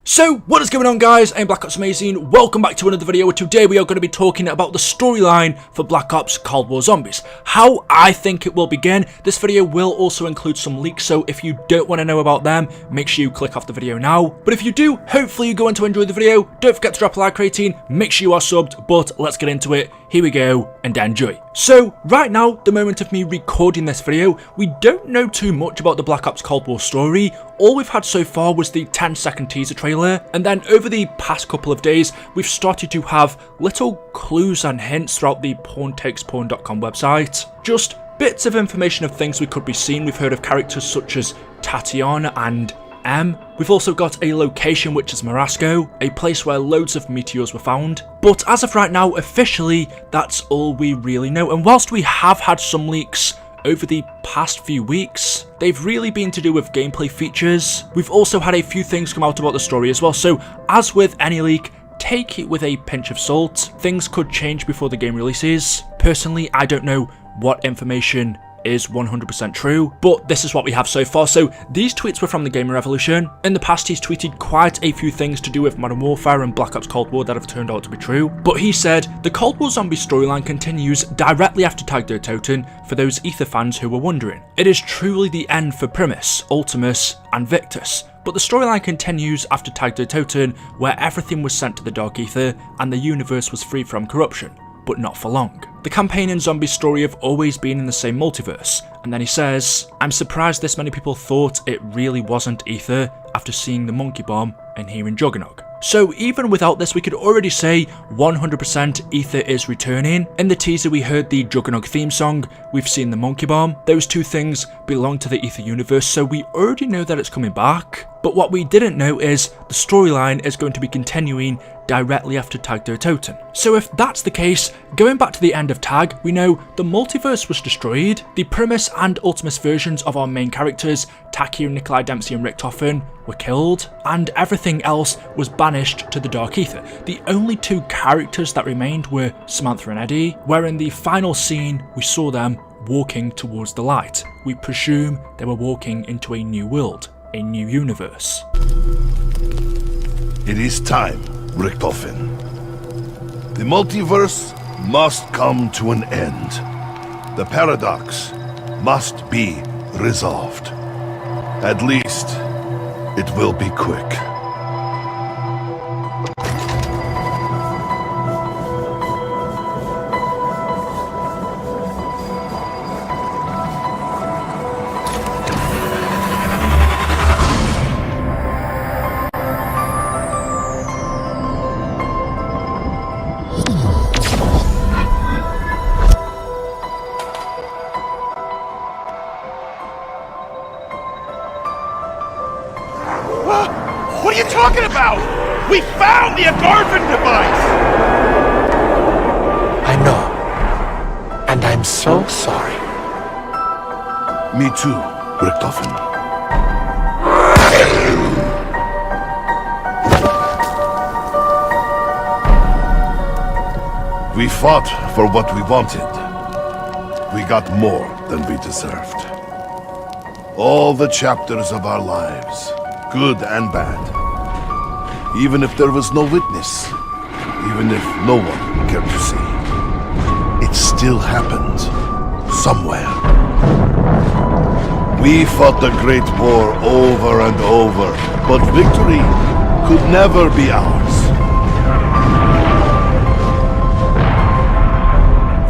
So, what is going on, guys? I'm Black Ops Amazing. Welcome back to another video. Today we are going to be talking about the storyline for Black Ops Cold War Zombies. How I think it will begin. This video will also include some leaks, so if you don't want to know about them, make sure you click off the video now. But if you do, hopefully you're going to enjoy the video. Don't forget to drop a like rating, make sure you are subbed, but let's get into it. Here we go, and enjoy. So, right now, the moment of me recording this video, we don't know too much about the Black Ops Cold War story. All we've had so far was the 10-second teaser trailer, and then over the past couple of days, we've started to have little clues and hints throughout the porntakesporn.com website. Just bits of information of things we could be seeing. We've heard of characters such as Tatiana and M. We've also got a location which is Marasco, a place where loads of meteors were found. But as of right now, officially, that's all we really know. And whilst we have had some leaks over the past few weeks, they've really been to do with gameplay features. We've also had a few things come out about the story as well, so as with any leak, take it with a pinch of salt. Things could change before the game releases. Personally, I don't know what information is 100% true, but this is what we have so far. So these tweets were from the Gamer Revolution. In the past, he's tweeted quite a few things to do with Modern Warfare and Black Ops Cold War that have turned out to be true, but he said the Cold War zombie storyline continues directly after Toten for those AETHER fans who were wondering. It is truly the end for Primus, Ultimus and Victus, but the storyline continues after Toten, where everything was sent to the Dark Aether and the universe was free from corruption, but not for long. The campaign and zombie story have always been in the same multiverse, and then he says, I'm surprised this many people thought it really wasn't AETHER after seeing the monkey bomb and hearing Juggernog. So even without this, we could already say 100% AETHER is returning. In the teaser we heard the Juggernog theme song, we've seen the monkey bomb. Those two things belong to the AETHER universe, so we already know that it's coming back. But what we didn't know is the storyline is going to be continuing directly after Toten. So if that's the case, going back to the end of Tag, we know the multiverse was destroyed, the Primus and Ultimus versions of our main characters, Taki, Nikolai Dempsey and Rick Toten, were killed, and everything else was banished to the Dark Aether. The only two characters that remained were Samantha and Eddie, where in the final scene we saw them walking towards the light. We presume they were walking into a new world, a new universe. It is time, Richtofen. The multiverse must come to an end. The paradox must be resolved. At least, it will be quick. What are you talking about? We found the Agarvan device! I know. And I'm so sorry. Me too, Richtofen. We fought for what we wanted. We got more than we deserved. All the chapters of our lives, good and bad. Even if there was no witness, even if no one cared to see, it still happened somewhere. We fought the Great War over and over, but victory could never be ours.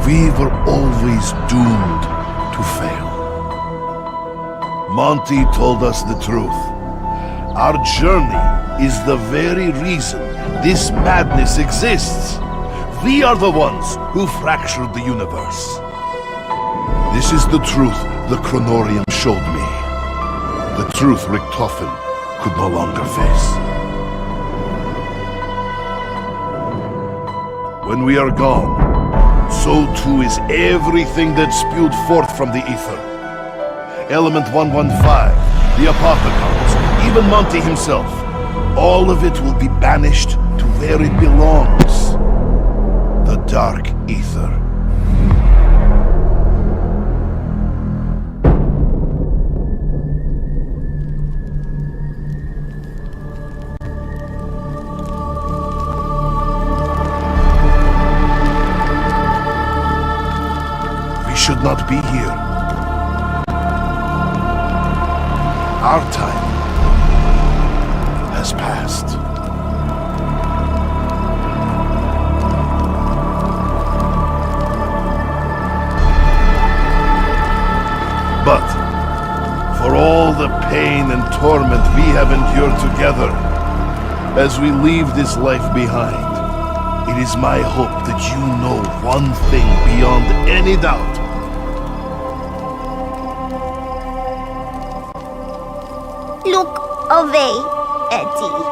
We were always doomed to fail. Monty told us the truth. Our journey is the very reason this madness exists. We are the ones who fractured the universe. This is the truth the Chronorium showed me. The truth Richtofen could no longer face. When we are gone, so too is everything that spewed forth from the AETHER. Element 115, the Apothecons, even Monty himself. All of it will be banished to where it belongs. The Dark Aether. should not be here. Our time has passed. But for all the pain and torment we have endured together, as we leave this life behind, it is my hope that you know one thing beyond any doubt. Look away, Eddie.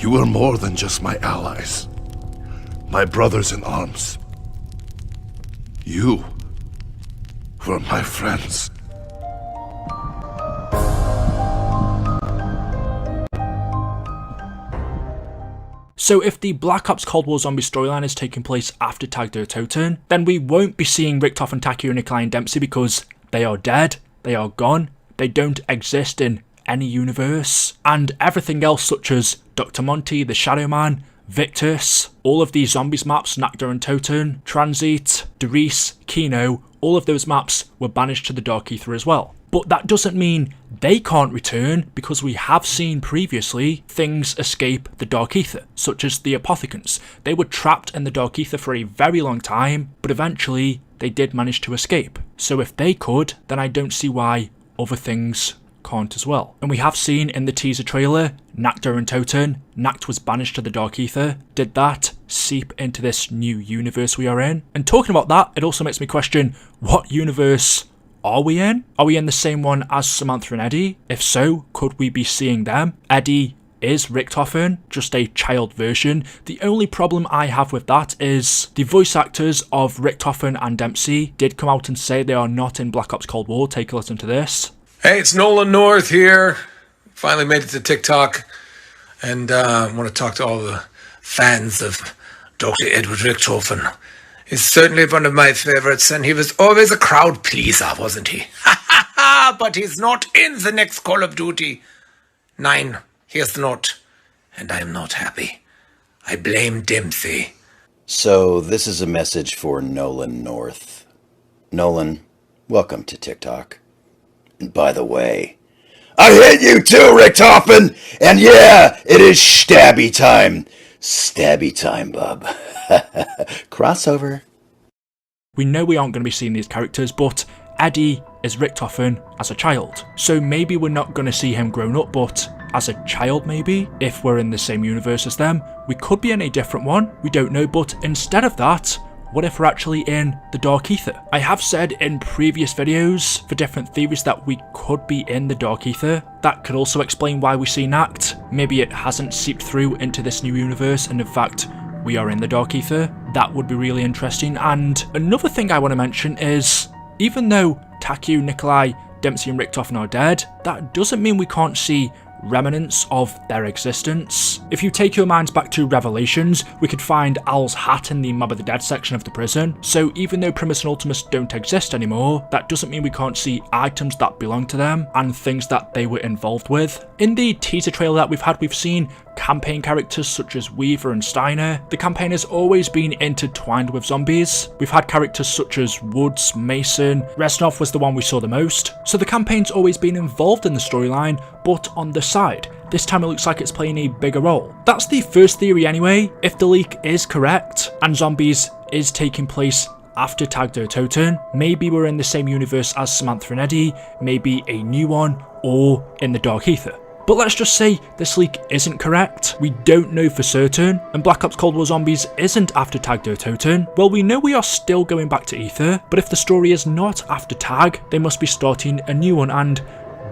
You were more than just my allies, my brothers in arms. You were my friends. So if the Black Ops Cold War Zombie storyline is taking place after Tag der Toten, then we won't be seeing Richtofen, Takeo, Nikolai and Dempsey because they are dead, they are gone, they don't exist in any universe. And everything else such as Dr. Monty, the Shadow Man, Victus, all of these zombies maps, Nakda and Toten, Transit, Derice, Kino, all of those maps were banished to the Dark Aether as well. But that doesn't mean they can't return, because we have seen previously things escape the Dark Aether, such as the Apothecants. They were trapped in the Dark Aether for a very long time, but eventually they did manage to escape. So if they could, then I don't see why other things can't as well. And we have seen in the teaser trailer, Nakda and Toten, Nact was banished to the Dark Aether. Did that seep into this new universe we are in? And talking about that, it also makes me question, what universe are we in? Are we in the same one as Samantha and Eddie? If so, could we be seeing them? Eddie is Richtofen, just a child version. The only problem I have with that is the voice actors of Richtofen and Dempsey did come out and say they are not in Black Ops Cold War. Take a listen to this. Hey, it's Nolan North here. Finally made it to TikTok, and I want to talk to all the fans of Dr. Edward Richtofen. He's certainly one of my favorites, and he was always a crowd pleaser, wasn't he? Ha ha ha! But he's not in the next Call of Duty. Nein, he is not, and I am not happy. I blame Dempsey. So this is a message for Nolan North. Nolan, welcome to TikTok. And by the way, I hate you too, Richtofen! And yeah, it is stabby time. Stabby time, bub. Crossover. We know we aren't going to be seeing these characters, but Eddie is Richtofen as a child. So maybe we're not going to see him grown up, but as a child maybe, if we're in the same universe as them. We could be in a different one, we don't know, but instead of that, what if we're actually in the Dark Aether? I have said in previous videos for different theories that we could be in the Dark Aether. That could also explain why we see Nact. Maybe it hasn't seeped through into this new universe and in fact we are in the Dark Aether. That would be really interesting. And another thing I want to mention is, even though Takeo, Nikolai, Dempsey and Richtofen are dead, that doesn't mean we can't see remnants of their existence. If you take your minds back to Revelations, we could find Al's hat in the Mob of the Dead section of the prison. So even though Primus and Ultimus don't exist anymore, that doesn't mean we can't see items that belong to them and things that they were involved with. In the teaser trailer that we've seen campaign characters such as Weaver and Steiner. The campaign has always been intertwined with zombies. We've had characters such as Woods, Mason, Reznov was the one we saw the most. So the campaign's always been involved in the storyline, but on the side. This time it looks like it's playing a bigger role. That's the first theory anyway. If the leak is correct, and zombies is taking place after Tag der Toten, maybe we're in the same universe as Samantha and Eddie, maybe a new one, or in the Dark Aether. But let's just say this leak isn't correct, we don't know for certain, and Black Ops Cold War Zombies isn't after Tag der Toten. Well, we know we are still going back to Aether, but if the story is not after Tag, they must be starting a new one, and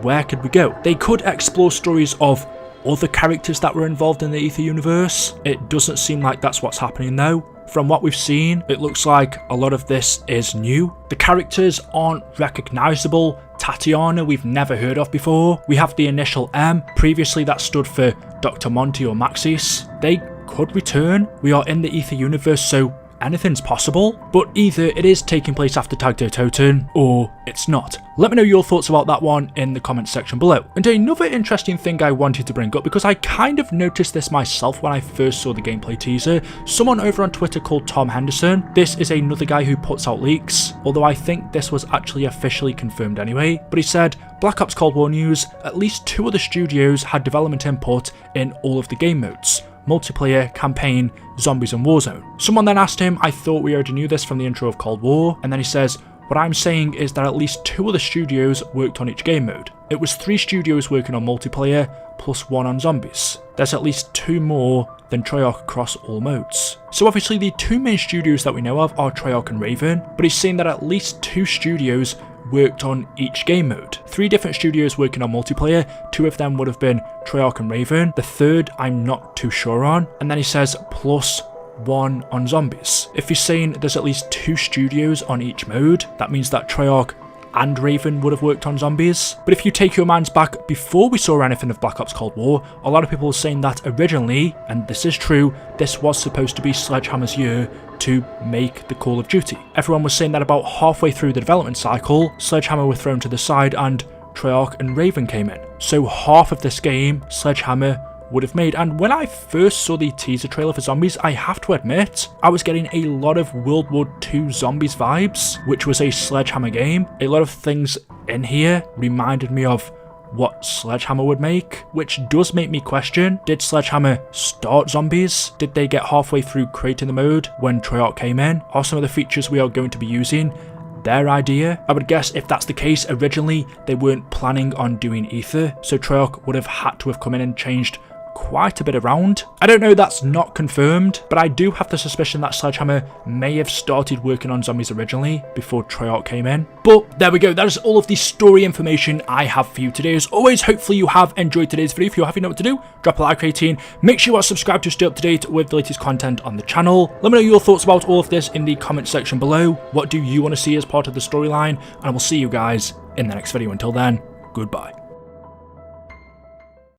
where could we go? They could explore stories of other characters that were involved in the Aether universe. It doesn't seem like that's what's happening though. From what we've seen, it looks like a lot of this is new. The characters aren't recognisable. Tatiana we've never heard of before. We have the initial M, previously that stood for Dr. Monty or Maxis. They could return. We are in the Aether universe, so anything's possible, but either it is taking place after Tag Day Toten, or it's not. Let me know your thoughts about that one in the comments section below. And another interesting thing I wanted to bring up, because I kind of noticed this myself when I first saw the gameplay teaser, someone over on Twitter called Tom Henderson, this is another guy who puts out leaks, although I think this was actually officially confirmed anyway, but he said, Black Ops Cold War news, at least 2 other studios had development input in all of the game modes. Multiplayer, campaign, zombies and warzone. Someone then asked him, I thought we already knew this from the intro of Cold War, and then he says, what I'm saying is that at least 2 other studios worked on each game mode. It was 3 studios working on multiplayer, plus 1 on zombies. There's at least 2 more than Treyarch across all modes. So obviously the 2 main studios that we know of are Treyarch and Raven, but he's saying that at least 2 studios worked on each game mode. 3 different studios working on multiplayer, 2 of them would have been Treyarch and Raven, the third I'm not too sure on, and then he says plus 1 on zombies. If he's saying there's at least 2 studios on each mode, that means that Treyarch and Raven would have worked on zombies. But if you take your minds back before we saw anything of Black Ops Cold War, a lot of people were saying that originally, and this is true, this was supposed to be Sledgehammer's year to make the Call of Duty. Everyone was saying that about halfway through the development cycle, Sledgehammer were thrown to the side and Treyarch and Raven came in. So half of this game, Sledgehammer would have made, and when I first saw the teaser trailer for Zombies, I have to admit, I was getting a lot of World War II Zombies vibes, which was a Sledgehammer game. A lot of things in here reminded me of what Sledgehammer would make, which does make me question, did Sledgehammer start Zombies? Did they get halfway through creating the mode when Treyarch came in? Are some of the features we are going to be using their idea? I would guess if that's the case, originally they weren't planning on doing AETHER, so Treyarch would have had to have come in and changed quite a bit around. I don't know, that's not confirmed, but I do have the suspicion that Sledgehammer may have started working on Zombies originally before Treyarch came in. But there we go, that is all of the story information I have for you today. As always, hopefully you have enjoyed today's video. If you have, you know what to do, drop a like rating, make sure you are subscribed to stay up to date with the latest content on the channel. Let me know your thoughts about all of this in the comment section below. What do you want to see as part of the storyline? And I will see you guys in the next video. Until then, goodbye.